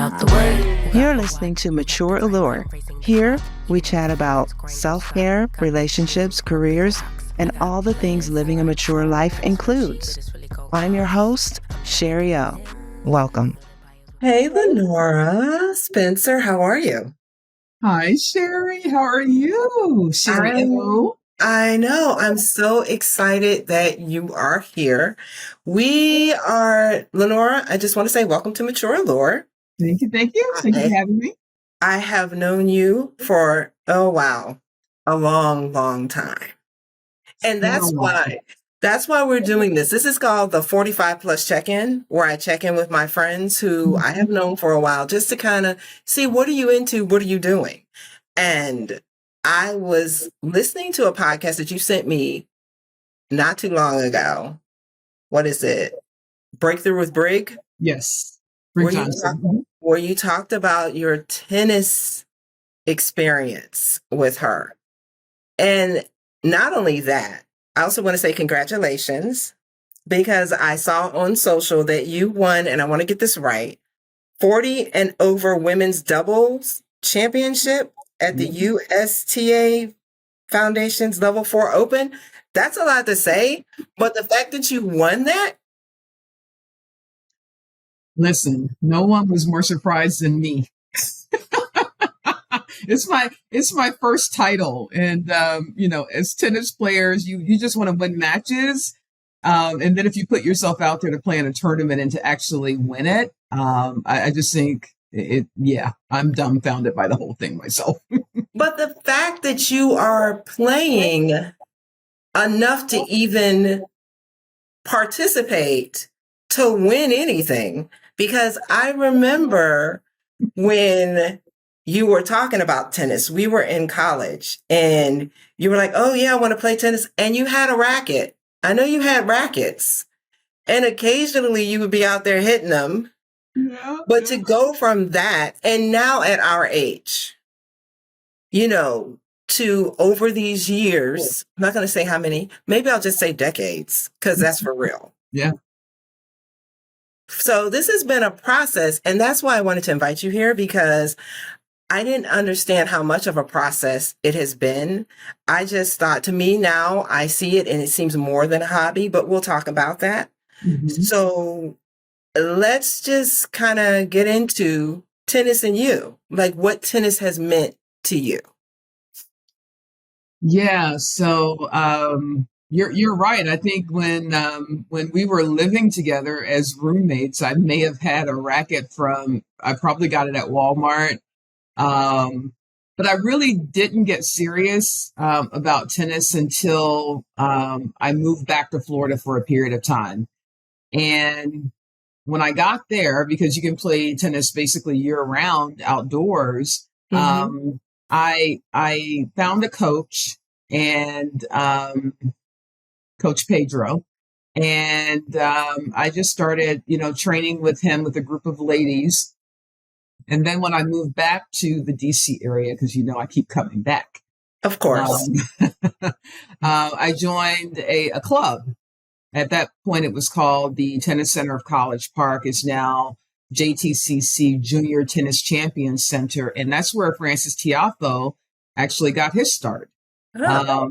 out the way. You're listening to Mature Allure. Here, we chat about self-care, relationships, careers, and all the things living a mature life includes. I'm your host, Sherri O. Welcome. Hey, Lenora Spencer, how are you? Hi, Sherri. How are you? Sherri O. I know. I'm so excited that you are here. Lenora, I just want to say welcome to Mature Allure. Thank you. Thank you. Thank you for having me. I have known you for, a long, long time. And that's why we're doing this. This is called the 45 plus check-in, where I check in with my friends who I have known for a while, just to kind of see, what are you into? What are you doing? And I was listening to a podcast that you sent me not too long ago. What is it? Breakthrough with Brig? Yes. Where you talked about your tennis experience with her. And not only that, I also want to say congratulations, because I saw on social that you won, and I want to get this right, 40 and over women's doubles championship at the USTA Foundation's Level 4 Open. That's a lot to say, but the fact that you won that. Listen, no one was more surprised than me. It's my first title. And, as tennis players, you just want to win matches. And then if you put yourself out there to play in a tournament and to actually win it, I just think I'm dumbfounded by the whole thing myself. But the fact that you are playing enough to even participate to win anything, because I remember when you were talking about tennis, we were in college and you were like, oh yeah, I want to play tennis. And you had a racket. I know you had rackets, and occasionally you would be out there hitting them. Yeah, but to go from that, and now at our age, to over these years, I'm not going to say how many, maybe I'll just say decades, because that's for real. Yeah. So this has been a process, and that's why I wanted to invite you here, because I didn't understand how much of a process it has been. I just thought, to me now, I see it and it seems more than a hobby, but we'll talk about that. Mm-hmm. So let's just kind of get into tennis and you, like what tennis has meant to you. Yeah. So, you're right. I think when we were living together as roommates, I may have had a racket I probably got it at Walmart. But I really didn't get serious about tennis until I moved back to Florida for a period of time. And when I got there, because you can play tennis basically year round outdoors, I found a coach, and Coach Pedro, and I just started, training with him with a group of ladies. And then when I moved back to the DC area, because I keep coming back. Of course. I joined a club. At that point, it was called the Tennis Center of College Park. It's now JTCC Junior Tennis Champions Center. And that's where Francis Tiafoe actually got his start. Oh.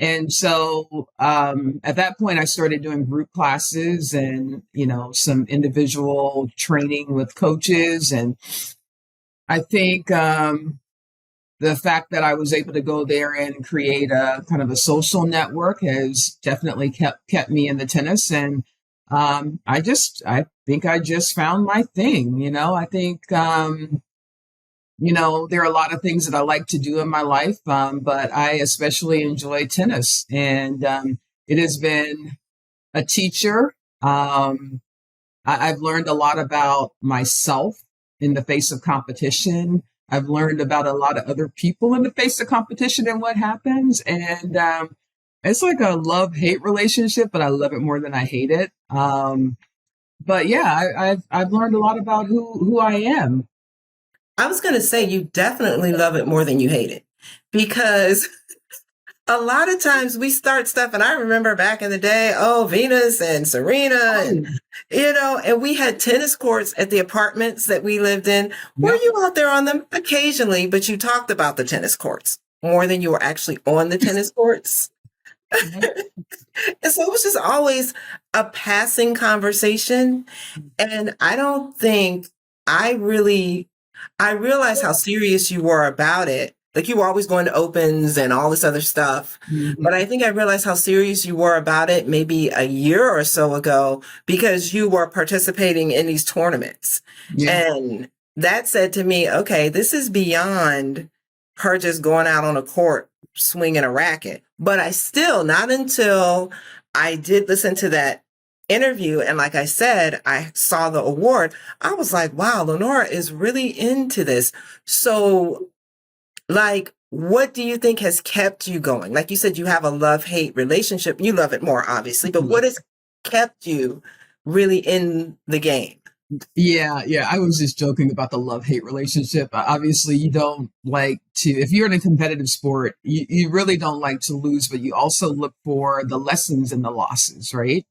And so at that point, I started doing group classes and, some individual training with coaches. And I think the fact that I was able to go there and create a kind of a social network has definitely kept me in the tennis. And I think I just found my thing. I think there are a lot of things that I like to do in my life, but I especially enjoy tennis. And it has been a teacher. I've learned a lot about myself in the face of competition. I've learned about a lot of other people in the face of competition and what happens. And it's like a love-hate relationship, but I love it more than I hate it. But yeah, I've learned a lot about who I am. I was going to say, you definitely love it more than you hate it, because a lot of times we start stuff, and I remember back in the day, oh, Venus and Serena, and and we had tennis courts at the apartments that we lived in. Were Yep. you out there on them? Occasionally, but you talked about the tennis courts more than you were actually on the tennis courts. And so it was just always a passing conversation. And I don't think I really, I realized how serious you were about it. Like you were always going to opens and all this other stuff. Mhm. But I think I realized how serious you were about it maybe a year or so ago because you were participating in these tournaments. Yeah. And that said to me, okay, this is beyond her just going out on a court swinging a racket. But I still, not until I did listen to that interview, and like I said, I saw the award, I was like, wow, Lenora is really into this. So, like, what do you think has kept you going? Like you said, you have a love-hate relationship. You love it more, obviously, but what has kept you really in the game? Yeah, yeah. I was just joking about the love-hate relationship. Obviously, you don't like to, if you're in a competitive sport, you really don't like to lose, but you also look for the lessons and the losses, right?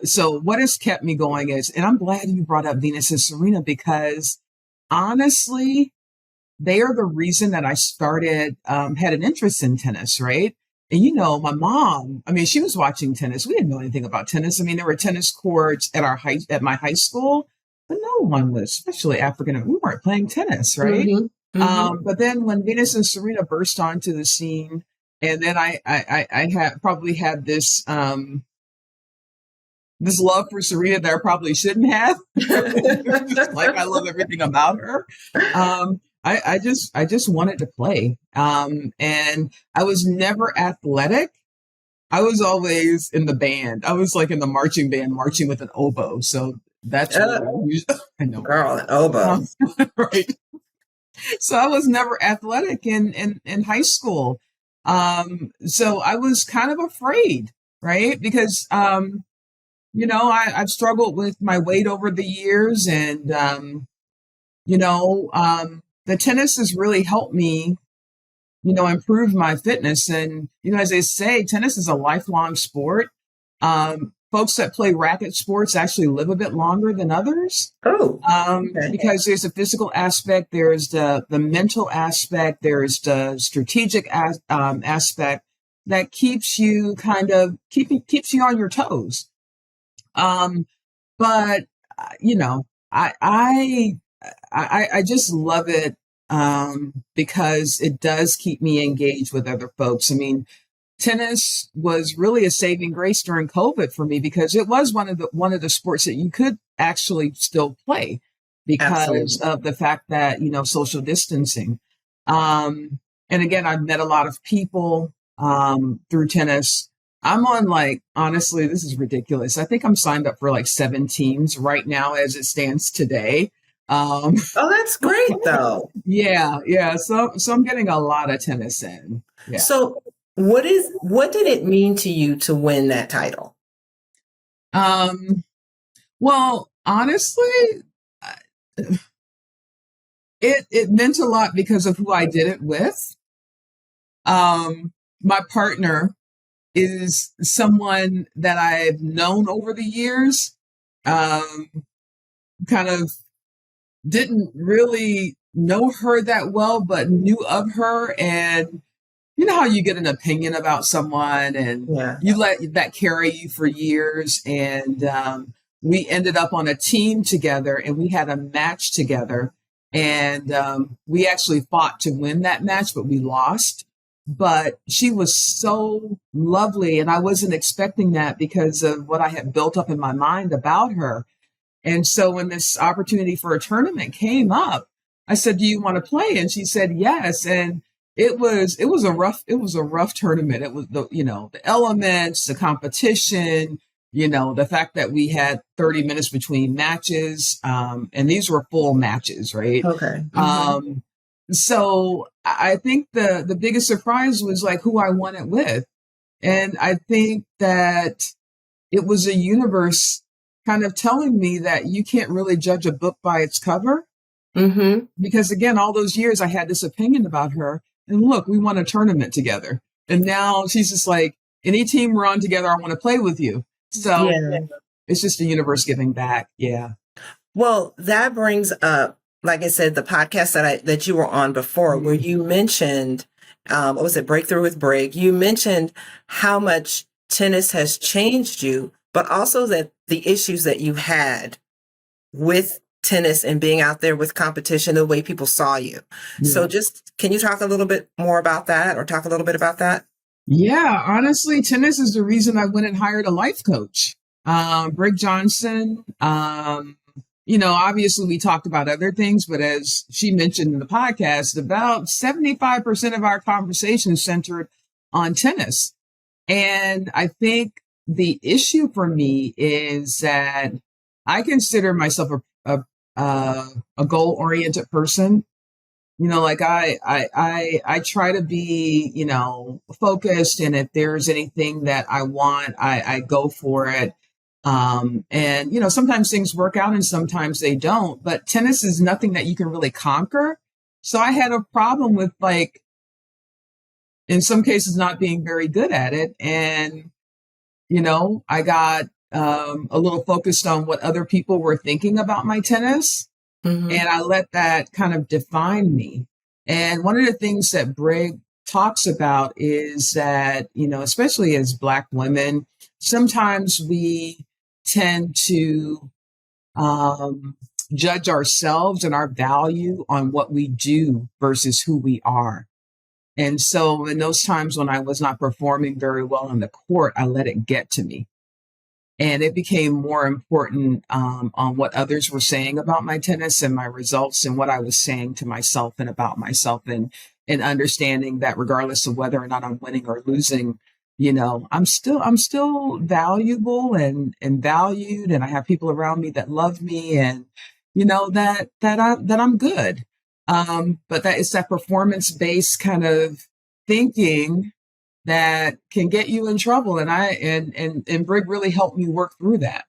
So what has kept me going is, and I'm glad you brought up Venus and Serena because honestly, they are the reason that I started, had an interest in tennis, right? And my mom, I mean, she was watching tennis. We didn't know anything about tennis. I mean, there were tennis courts at my high school, but no one was, especially African. We weren't playing tennis, right? But then when Venus and Serena burst onto the scene, and then I had probably had this this love for Serena that I probably shouldn't have. Just like I love everything about her. I just wanted to play. And I was never athletic. I was always in the band. I was like in the marching band, marching with an oboe. So that's I know. Girl, an oboe. Right. So I was never athletic in high school. So I was kind of afraid, right? Because I've struggled with my weight over the years, and the tennis has really helped me, improve my fitness. And as they say, tennis is a lifelong sport. Folks that play racket sports actually live a bit longer than others. Because there's a physical aspect, there's the mental aspect, there's the strategic aspect that keeps you keeps you on your toes. But I just love it, because it does keep me engaged with other folks. I mean, tennis was really a saving grace during COVID for me because it was one of the sports that you could actually still play because of the fact that, social distancing. And again, I've met a lot of people, through tennis. I'm on honestly, this is ridiculous. I think I'm signed up for 7 teams right now as it stands today. Oh, that's great though. Yeah. So I'm getting a lot of tennis in. Yeah. So what did it mean to you to win that title? Well, honestly, it meant a lot because of who I did it with. My partner is someone that I've known over the years, kind of didn't really know her that well, but knew of her. And you know how you get an opinion about someone and you let that carry you for years. And we ended up on a team together and we had a match together. And we actually fought to win that match, but we lost. But she was so lovely. And I wasn't expecting that because of what I had built up in my mind about her. And so when this opportunity for a tournament came up, I said, "Do you want to play?" And she said, "Yes." And it was a rough tournament. It was the elements, the competition, the fact that we had 30 minutes between matches. And these were full matches, right? Okay. So I think the biggest surprise was who I won it with. And I think that it was a universe kind of telling me that you can't really judge a book by its cover. Because again, all those years I had this opinion about her, and look, we won a tournament together. And now she's just like, any team we're on together, I want to play with you. So Yeah. it's just the universe giving back. Yeah. Well, that brings up, like I said, the podcast that you were on before, where you mentioned, what was it, Breakthrough with Brig? You mentioned how much tennis has changed you, but also that the issues that you had with tennis and being out there with competition, the way people saw you. So just, can you talk a little bit more about that, or talk a little bit about that? Yeah, honestly, tennis is the reason I went and hired a life coach. Brig Johnson, obviously we talked about other things, but as she mentioned in the podcast, about 75% of our conversation centered on tennis. And I think the issue for me is that I consider myself a goal-oriented person. Like I try to be, focused. And if there's anything that I want, I go for it. And sometimes things work out and sometimes they don't, but tennis is nothing that you can really conquer. So I had a problem with, like, in some cases not being very good at it. And, I got, a little focused on what other people were thinking about my tennis. Mm-hmm. And I let that kind of define me. And one of the things that Brig talks about is that, especially as Black women, sometimes we tend to judge ourselves and our value on what we do versus who we are. And so in those times when I was not performing very well on the court, I let it get to me. And it became more important on what others were saying about my tennis and my results, and what I was saying to myself and about myself, and understanding that regardless of whether or not I'm winning or losing, I'm still valuable and valued, and I have people around me that love me, and that I'm good. But that is that performance based kind of thinking that can get you in trouble. And and Brig really helped me work through that.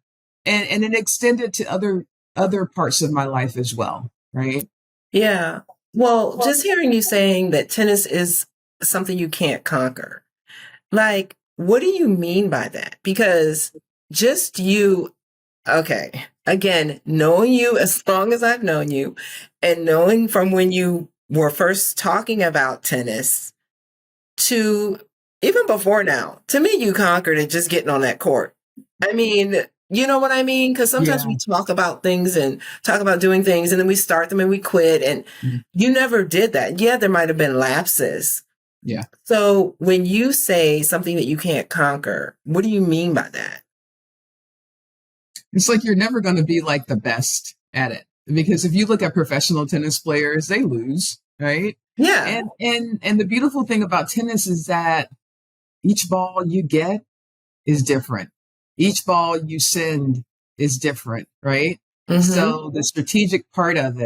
And it extended to other parts of my life as well. Right. Yeah. Well, just hearing you saying that tennis is something you can't conquer. Like, what do you mean by that? Because just you, okay, again, knowing you as long as I've known you, and knowing from when you were first talking about tennis to even before now, to me, you conquered it just getting on that court. I mean, you know what I mean? Because sometimes we talk about things and talk about doing things, and then we start them and we quit. And you never did that. Yeah, there might have been lapses. Yeah. So when you say something that you can't conquer, what do you mean by that? It's like you're never going to be like the best at it. Because if you look at professional tennis players, they lose, right? Yeah. And the beautiful thing about tennis is that each ball you get is different. Each ball you send is different, right? Mm-hmm. So the strategic part of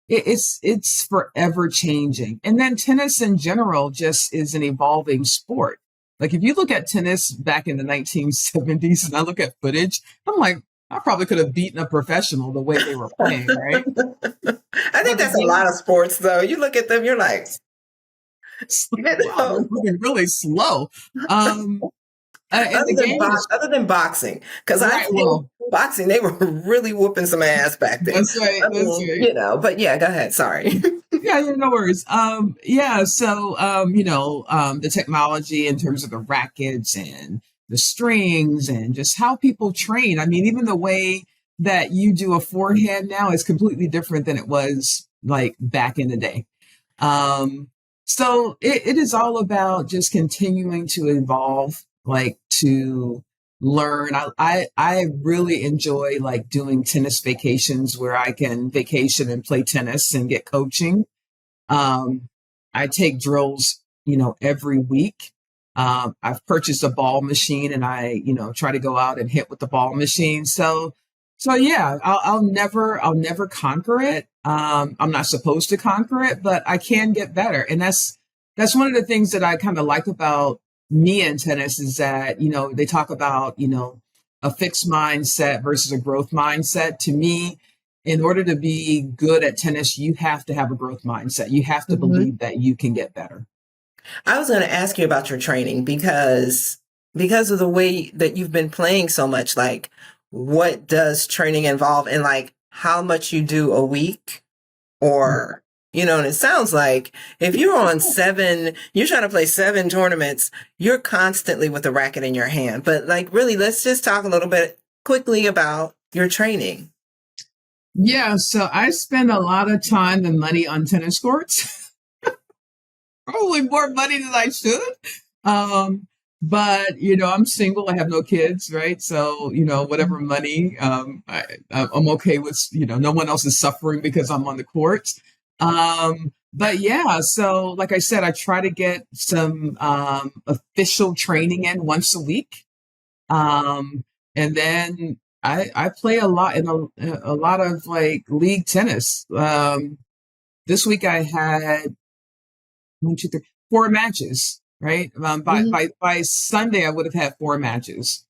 it's forever changing. And then tennis in general just is an evolving sport. Like if you look at tennis back in the 1970s and I look at footage, I'm like, I probably could have beaten a professional the way they were playing, right? I think that's a lot of sports, though. You look at them, you're like, wow, they're moving really slow. Other than boxing, because I think boxing, they were really whooping some ass back then. That's right. But yeah, go ahead. Sorry. Yeah, no worries. So the technology in terms of the rackets and the strings and just how people train. I mean, even the way that you do a forehand now is completely different than it was like back in the day. So it is all about just continuing to evolve, like to learn. I really enjoy like doing tennis vacations where I can vacation and play tennis and get coaching. I take drills, every week. I've purchased a ball machine and I, try to go out and hit with the ball machine. So yeah, I'll never conquer it. I'm not supposed to conquer it, but I can get better. And that's one of the things that I kind of like about me in tennis is that, they talk about, a fixed mindset versus a growth mindset. To me, in order to be good at tennis, you have to have a growth mindset. You have to believe that you can get better. I was going to ask you about your training because of the way that you've been playing so much. Like, what does training involve, and like how much you do a week, or and it sounds like if you're on seven, you're trying to play seven tournaments, you're constantly with a racket in your hand. But like, really, let's just talk a little bit quickly about your training. Yeah, so I spend a lot of time and money on tennis courts. Probably more money than I should. But I'm single. I have no kids, right? So whatever money, I'm okay with. No one else is suffering because I'm on the courts. But yeah, so like I said, I try to get some official training in once a week, and then I play a lot in a lot of like league tennis. This week I had 1, 2, 3, 4 matches, right? By Sunday, I would have had 4 matches.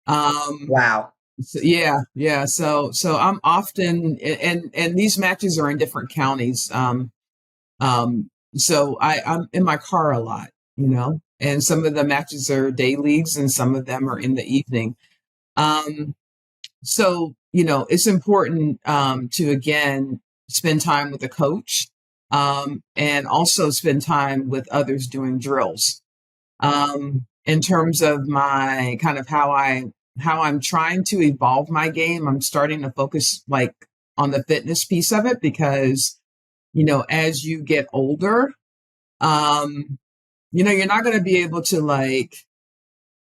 Wow. So, yeah. So I'm often, and these matches are in different counties. So I'm in my car a lot, and some of the matches are day leagues and some of them are in the evening. So, it's important, to again, spend time with a coach, and also spend time with others doing drills. In terms of my kind of how I'm trying to evolve my game, I'm starting to focus like on the fitness piece of it because, as you get older, you're not going to be able to like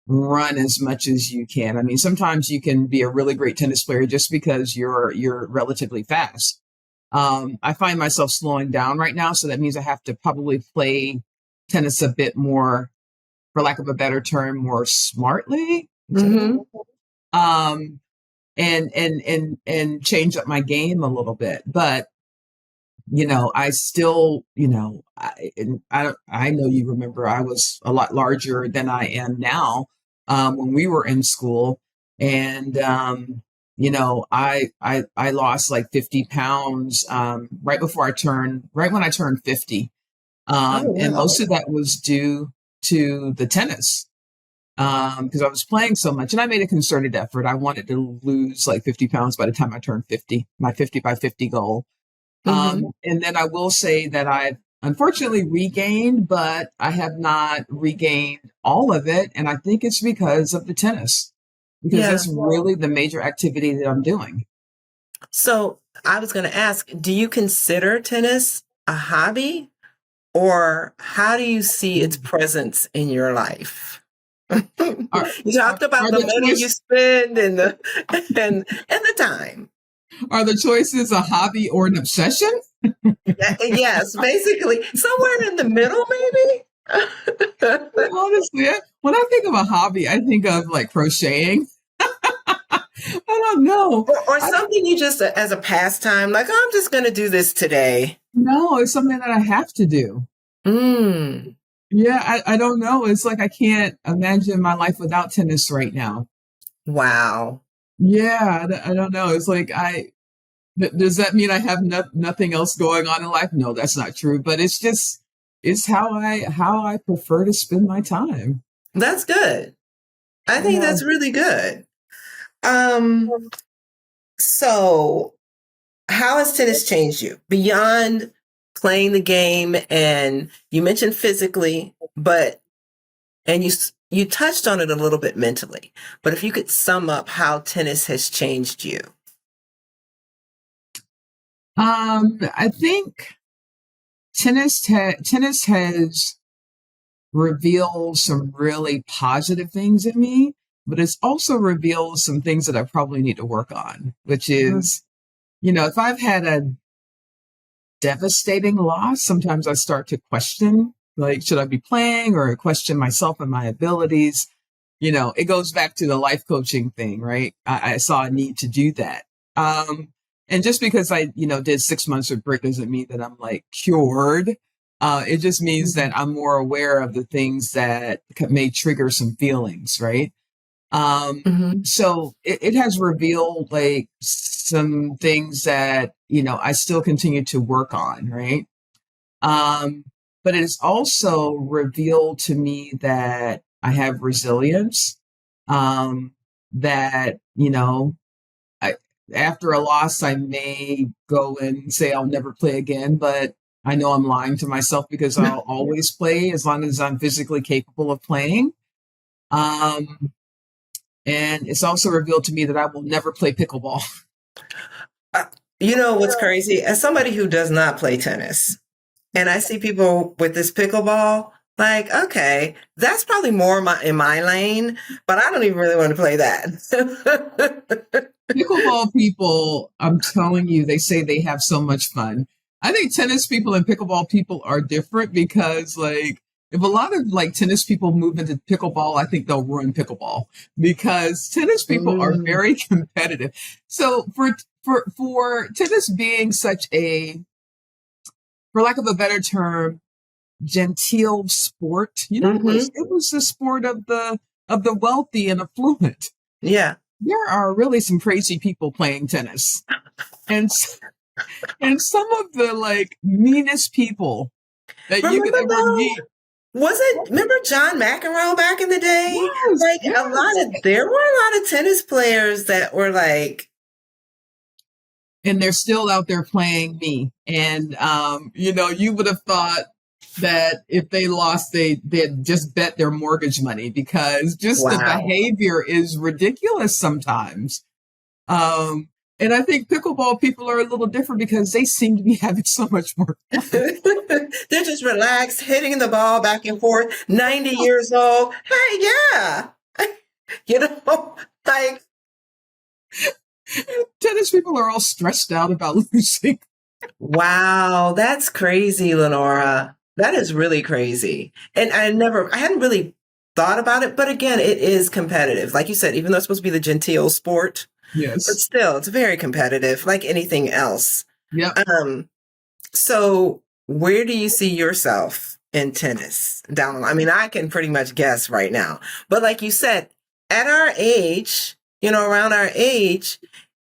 run as much as you can. I mean, sometimes you can be a really great tennis player just because you're relatively fast. I find myself slowing down right now, so that means I have to probably play tennis a bit more, for lack of a better term, more smartly. Mm-hmm. And change up my game a little bit. But I still, I know you remember I was a lot larger than I am now, when we were in school. And, I lost like 50 pounds, right when I turned 50. Oh, And wow. most of that was due to the tennis. Because I was playing so much and I made a concerted effort. I wanted to lose like 50 pounds by the time I turned 50, my 50 by 50 goal. Mm-hmm. And then I will say that I've unfortunately regained, but I have not regained all of it. And I think it's because of the tennis, because Yeah. that's really the major activity that I'm doing. So I was going to ask, do you consider tennis a hobby, or how do you see its presence in your life? Are, You talked about are the the money you choice spend and the and the time. are the choices a hobby or an obsession? Yes, basically somewhere in the middle, maybe. Honestly, when I think of a hobby, I think of like crocheting. I don't know. Or I something you just as a pastime, like, oh, I'm just going to do this today. know it's something that I have to do. Mm, Yeah, I don't know. It's like I can't imagine my life without tennis right now. wow. Yeah, I don't know. It's like does that mean I have nothing else going on in life? No, that's not true. But it's how I prefer to spend my time. That's good. I think Yeah. that's really good. Um, so how has tennis changed you beyond playing the game? And you mentioned physically, but and you touched on it a little bit mentally. But if you could sum up how tennis has changed you. I think tennis has revealed some really positive things in me, but it's also revealed some things that I probably need to work on, which Mhm. is, if I've had a devastating loss, sometimes I start to question, like, should I be playing, or question myself and my abilities? It goes back to the life coaching thing, right? I saw a need to do that. And just because I, did 6 months of brick doesn't mean that I'm like cured. It just means that I'm more aware of the things that may trigger some feelings, right? Um, Mhm. so it has revealed like some things that, I still continue to work on, right? Um, but it has also revealed to me that I have resilience. That, I, after a loss, I may go and say I'll never play again, but I know I'm lying to myself because I'll always play as long as I'm physically capable of playing. Um, and it's also revealed to me that I will never play pickleball. Uh, you know what's crazy? As somebody who does not play tennis, and I see people with this pickleball, like, okay, that's probably more in my lane, but I don't even really want to play that. Pickleball people, I'm telling you, they say they have so much fun. I think tennis people and pickleball people are different because, like, if a lot of like tennis people move into pickleball, I think they'll ruin pickleball because tennis people are Mm. very competitive. So for tennis being such a, for lack of a better term, genteel sport, Hmm. it was the sport of the wealthy and affluent. Yeah. There are really some crazy people playing tennis, and and some of the like meanest people that you could Remember ever though? meet. Remember John McEnroe back in the day? Yes, Like yes. there were a lot of tennis players that were like, And they're still out there playing me. And you would have thought that if they lost, they'd just bet their mortgage money because just the wow. behavior is ridiculous sometimes. Um, and I think pickleball people are a little different because they seem to be having so much more fun. They're just relaxed, hitting the ball back and forth, 90 years old. Hey, yeah. You know, like, Tennis people are all stressed out about losing. wow, that's crazy, Lenora. That is really crazy. And I hadn't really thought about it, but again, it is competitive. Like you said, even though it's supposed to be the genteel sport, but Yes. still, it's very competitive, like anything else. Yep. Um, so where do you see yourself in tennis down the line? I mean, I can pretty much guess right now, but like you said, at our age, around our age,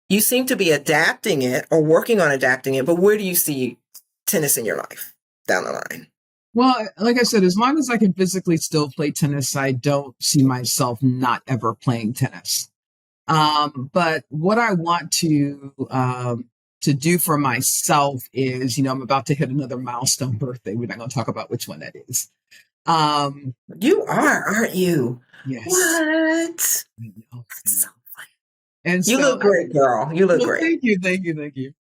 you seem to be adapting it or working on adapting it, but where do you see tennis in your life down the line? Well, like I said, as long as I can physically still play tennis, I don't see myself not ever playing tennis. But what I want to do for myself is, I'm about to hit another milestone birthday. We're not going to talk about which one that is. Um, You are, aren't you? yes. What? I know. So- And You so, look great, girl. You look well, great. thank you, thank you, thank you,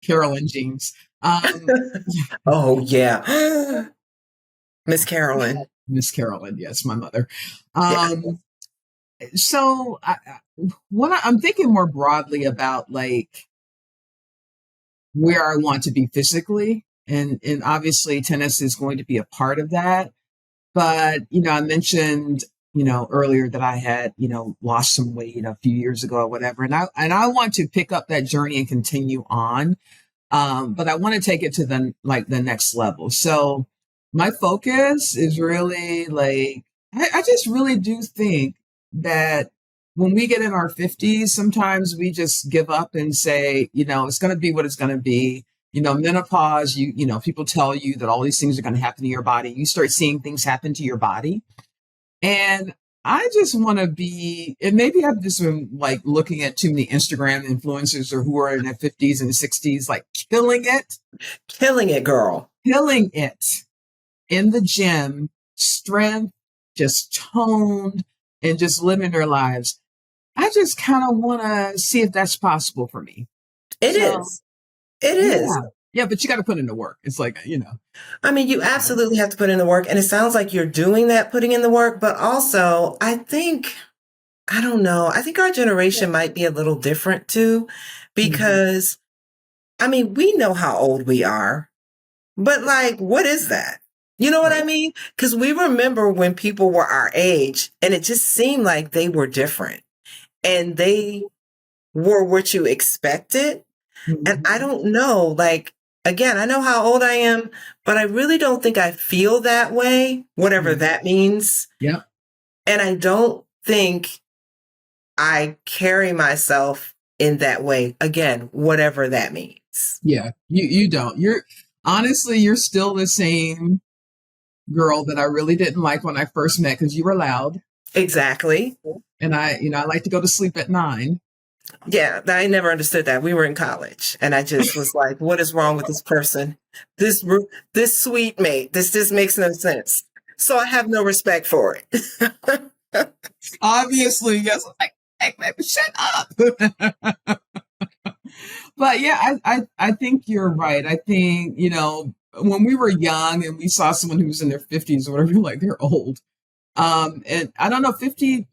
Carolyn Jeans. Um, Oh, yeah. Miss Carolyn. Miss Carolyn, yes, my mother. Yeah. So I'm thinking more broadly about like where I want to be physically, and obviously tennis is going to be a part of that. But I mentioned earlier that I had lost some weight a few years ago or whatever, and I want to pick up that journey and continue on. But I want to take it to the next level. So my focus is really like I just really do think that when we get in our 50s, sometimes we just give up and say, it's going to be what it's going to be. Menopause, people tell you that all these things are going to happen to your body. You start seeing things happen to your body. And I just want to be, and maybe I've just been like looking at too many Instagram influencers or who are in their 50s and 60s, like Killing it, girl. killing it in the gym, strength, just toned, and just living their lives. I just kind of want to see if that's possible for me. It So, is. It is. yeah. Yeah, but you got to put in the work. It's like, I mean, you absolutely have to put in the work. And it sounds like you're doing that, putting in the work. But also, I don't know, I think our generation might be a little different too, Mhm. because I mean, we know how old we are, but like, what is that? You know what I Right. mean? Because we remember when people were our age and it just seemed like they were different and they were what you expected. And I Mhm. don't know, like, again, I know how old I am, but I really don't think I feel that way, whatever Mhm. that means. Yep. And I don't think I carry myself in that way, again, whatever that means. Yeah. You don't. You're honestly, you're still the same. girl that I really didn't like when I first met because you were loud. Exactly. And I like to go to sleep at 9. Yeah, I never understood that. We were in college, and I just was like, "What is wrong with this person? This sweet mate. This just makes no sense." So I have no respect for it. Obviously, yes. Like, baby, shut up. But yeah, I think you're right. I think, when we were young and we saw someone who was in their 50s or whatever, you're like, they're old. And I don't know, 50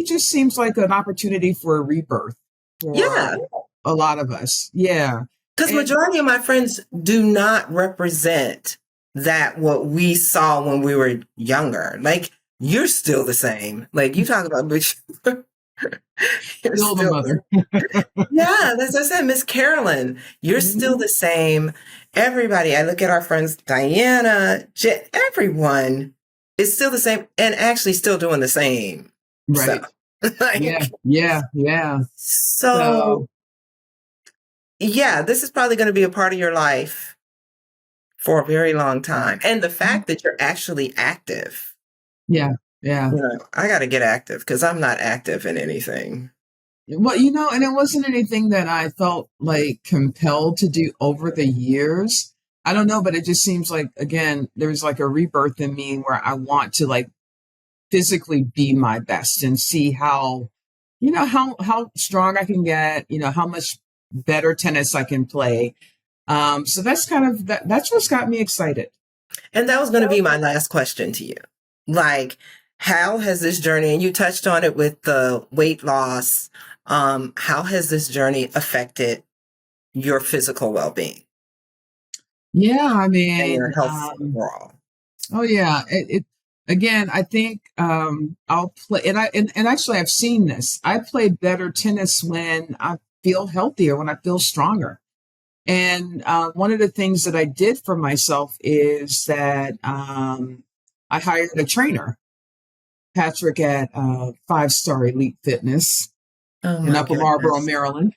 just seems like an opportunity for a rebirth for Yeah, a lot of us. Yeah. because And majority of my friends do not represent that what we saw when we were younger. Like you're still the same. Like you talk about, but you're still the still mother. yeah, as I said, Miss Carolyn, you're still Mhm. the same. Everybody, I look at our friends, Diana, everyone is still the same and actually still doing the same Right. stuff. Yeah. Like, Yeah. Yeah. so So yeah, this is probably going to be a part of your life for a very long time. And the fact that you're actually active, yeah. Yeah. I got to get active because I'm not active in anything. Well, and it wasn't anything that I felt like compelled to do over the years. I don't know, but it just seems like, again, there's like a rebirth in me where I want to like physically be my best and see how strong I can get, how much better tennis I can play. So that's kind of that's what's got me excited. And that was going to be my last question to you. Like, how has this journey, and you touched on it with the weight loss, how has this journey affected your physical well-being Yeah, I and your mean, health overall? oh yeah, it again, I think I'll play and actually I've seen this. I play better tennis when I feel healthier, when I feel stronger. And one of the things that I did for myself is that I hired a trainer, Patrick at 5 Star Elite Fitness Oh in my Upper Marlboro, goodness. Maryland.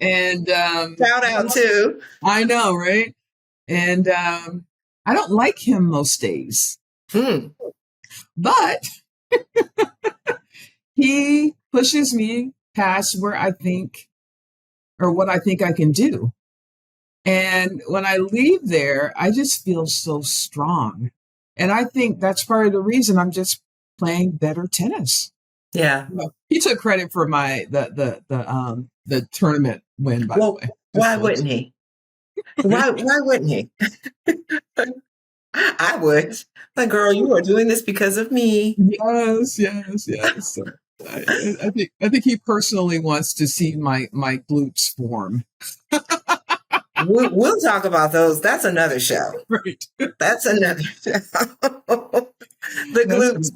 And Shout out to. I know, right? And I don't like him most days, Hmm. but he pushes me past where I think or what I think I can do. And when I leave there, I just feel so strong. And I think that's part of the reason I'm just playing better tennis. Yeah. He took credit for my the tournament win, by the Well, way. Just why to let wouldn't he? Why wouldn't he? I would. Like, girl, you are doing this because of me. Yes, yes, yes. So I think he personally wants to see my glutes form. We'll talk about those. That's another show. Right. That's another show. The That's glutes.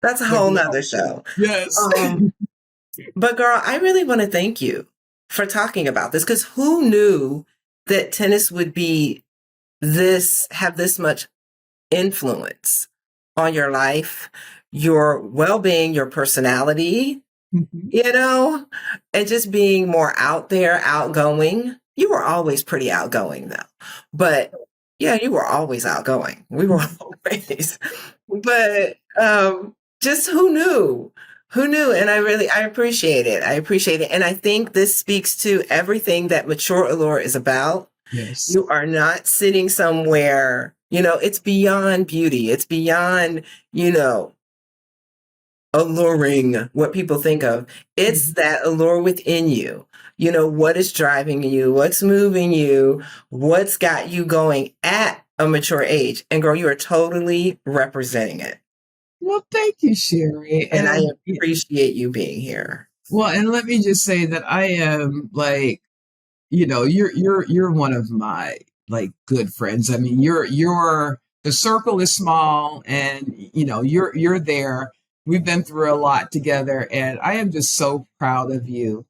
That's a whole nother show. yes. But girl, I really want to thank you for talking about this because who knew that tennis would have this much influence on your life, your well-being, your personality, Mhm. and just being more out there, outgoing. You were always pretty outgoing though. But yeah, you were always outgoing. We were always. But just who knew? Who knew? And I appreciate it. I appreciate it. And I think this speaks to everything that Mature Allure is about. Yes. You are not sitting somewhere, it's beyond beauty. It's beyond, alluring what people think of. It's Mhm. that allure within you. What is driving you? What's moving you? What's got you going at a mature age? And girl, you are totally representing it. Well, thank you, Sherry. And I And appreciate you being here. well, and let me just say that I am like, you're one of my like good friends. I mean, you're the circle is small and you're there. We've been through a lot together and I am just so proud of you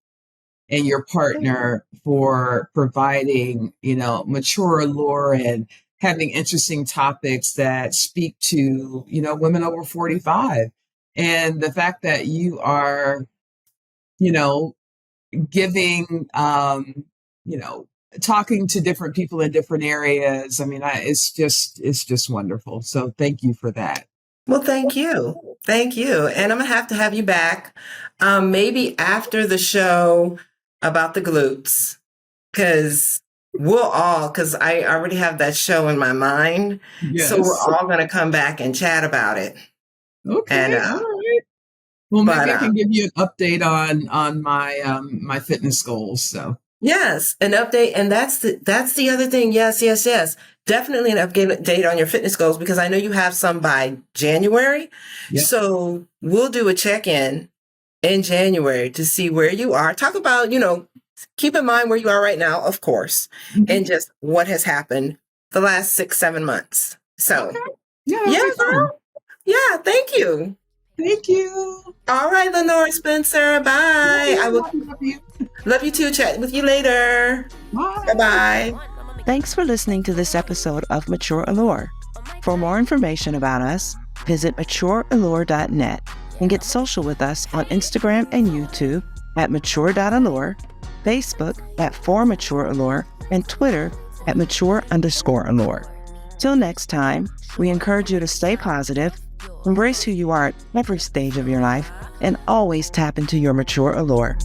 and your partner for providing, mature allure and having interesting topics that speak to, women over 45. And the fact that you are, you know, giving, you know, talking to different people in different areas. I mean, it's just wonderful. So thank you for that. Well, thank you. Thank you. And I'm going to have you back maybe after the show about the glutes, because because I already have that show in my mind. Yes. So we're all going to come back and chat about it. Okay. And, all right. Well, maybe I can give you an update on my my fitness goals. So yes, an update. And that's the other thing. Yes. Definitely an update on your fitness goals, because I know you have some by January. Yep. So we'll do a check-in in January to see where you are. Talk about, keep in mind where you are right now, of course, and just what has happened the last 6-7 months. So, okay. Yeah, girl. Yeah, thank you. Thank you. All right, Lenora Spencer. Bye. I will love you. Love you too. Chat with you later. Bye. Bye-bye. Thanks for listening to this episode of Mature Allure. For more information about us, visit matureallure.net and get social with us on Instagram and YouTube at mature.allure, Facebook at @formatureallure, and Twitter at mature_allure. Till next time, we encourage you to stay positive, embrace who you are at every stage of your life, and always tap into your mature allure.